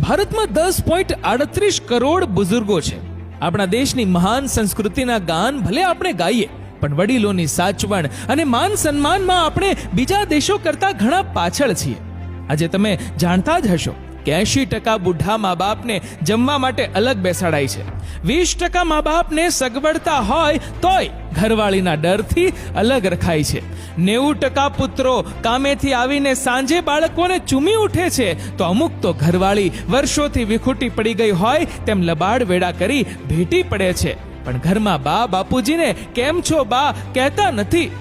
ભારતમાં 10.38 કરોડ બુઝુર્ગો છે. આપણા દેશની મહાન સંસ્કૃતિના ગાન ભલે આપણે ગાઈએ, પણ વડીલોની સાચવણ અને માન સન્માનમાં આપણે બીજા દેશો કરતા ઘણા પાછળ છીએ. આજે તમે જાણતા જ હશો કે 80% બુઢા મા બાપને જમવા માટે અલગ બેસાડાય છે. 20% મા બાપને સગવડતા હોય તોય ઘરવાળીના ડરથી અલગ રખાય છે. 90% પુત્રો કામેથી આવીને સાંજે બાળકોને ચૂમી ઉઠે છે, તો અમુક તો ઘરવાળી વર્ષોથી વિખૂટી પડી ગઈ હોય તેમ લબાડ વેડા કરી ભેટી પડે છે, પણ ઘરમાં બા બાપુજીને કેમ છો બા કહેતા નથી.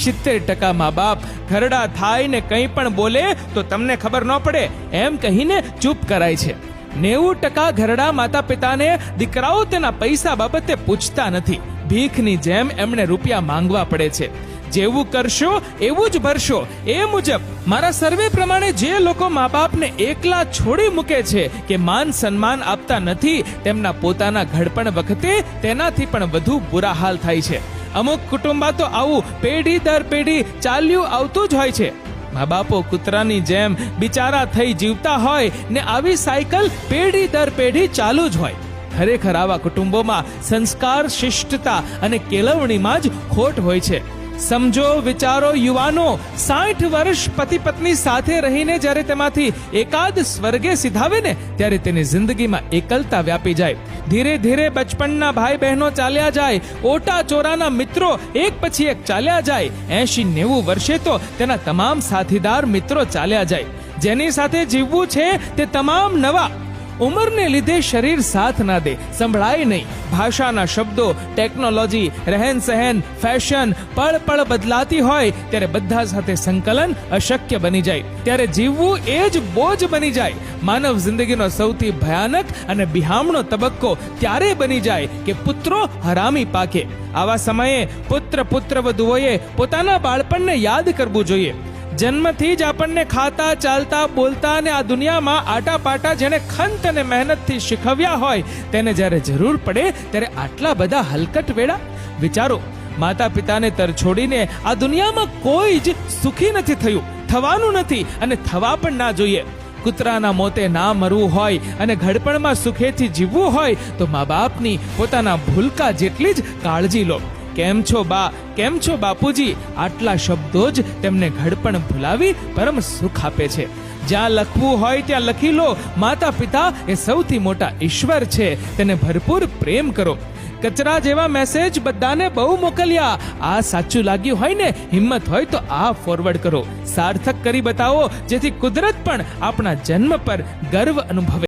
70% મા બાપ ઘરડા થાય ને કંઈ પણ બોલે તો તમને ખબર ન પડે એમ કહીને ચૂપ કરાય છે. 90% ઘરડા માતા પિતાને દીકરાઓ તેના પૈસા બાબતે પૂછતા નથી. ભીખની જેમ એમણે રૂપિયા માંગવા પડે છે. જેવું કરશો એવું જ ભરશો, એ મુજબ મારા સર્વે પ્રમાણે જે લોકો મા બાપને એકલા છોડી મૂકે છે કે માન સન્માન આપતા નથી, તેમના પોતાના ઘડપણ વખતે તેનાથી પણ વધુ બુરા હાલ થાય છે. અમુક કુટુંબા તો આવું પેઢી દર પેઢી ચાલ્યું આવતું જ હોય છે. મા બાપો કૂતરાની જેમ બિચારા થઈ જીવતા હોય ને આવી સાયકલ પેઢી દર પેઢી ચાલુ જ હોય. ખરેખર આવા કુટુંબોમાં સંસ્કાર, શિષ્ટતા અને કેળવણીમાં જ ખોટ હોય છે. સમજો, વિચારો યુવાનો, 60 વર્ષ પતિ પત્ની સાથે રહીને જ્યારે તેમાંથી એકાદ સ્વર્ગે સિધાવે ને ત્યારે તેની જિંદગીમાં એકલતા વ્યાપી જાય. ધીરે ધીરે બચપણના ભાઈ બહેનો ચાલ્યા જાય, ઓટા ચોરાના મિત્રો એક પછી એક ચાલ્યા જાય. 80-90 વર્ષે તો તેના તમામ સાથીદાર મિત્રો ચાલ્યા જાય. જેની સાથે જીવવું છે તે તમામ નવા. ઉંમરને લીધે શરીર સાથ ના દે, સંભળાય નહીં. ભાષાના શબ્દો, ટેકનોલોજી, રહેન સહેન, ફેશન પળ પળ બદલાતી હોય ત્યારે બધા સાથે સંકલન અશક્ય બની જાય. ત્યારે જીવવું એ જ બોજ બની જાય. માનવ જિંદગીનો સૌથી ભયાનક અને બિહામણો તબક્કો ત્યારે બની જાય કે પુત્રો હરામી પાકે. આવા સમયે પુત્રવધુઓએ પોતાના બાળપણને યાદ કરવું જોઈએ. જન્મથી જ આપણને ખાતા, ચાલતા, બોલતા અને આ દુનિયામાં આટાપાટા જેને ખંત અને મહેનતથી શીખવ્યા હોય તેને જ્યારે જરૂર પડે ત્યારે આટલા બધા હલકટ વેડા. વિચારો, માતા પિતાને તરછોડીને આ દુનિયામાં કોઈ જ સુખી નથી થયું, થવાનું નથી અને થવા પણ ના જોઈએ. કૂતરાના મોતે ના મરવું હોય અને ઘડપણમાં સુખેથી જીવવું હોય તો મા બાપની પોતાના ભૂલકા જેટલી જ કાળજી લો. કેમ છો બા, કેમ છો બાપુજી, આટલા શબ્દો જ તેમને ઘડપણ ભૂલાવી પરમ સુખ આપે છે. જ્યાં લખવું હોય ત્યાં લખી લો. માતા પિતા એ સૌથી મોટા ઈશ્વર છે, તેને ભરપૂર પ્રેમ કરો. કચરા જેવા મેસેજ બધાને બહુ મોકલ્યા. આ સાચું લાગ્યું હોય ને, હિંમત હોય તો આ ફોરવર્ડ કરો. સાર્થક કરી બતાવો જેથી કુદરત પણ આપણા જન્મ પર ગર્વ અનુભવે.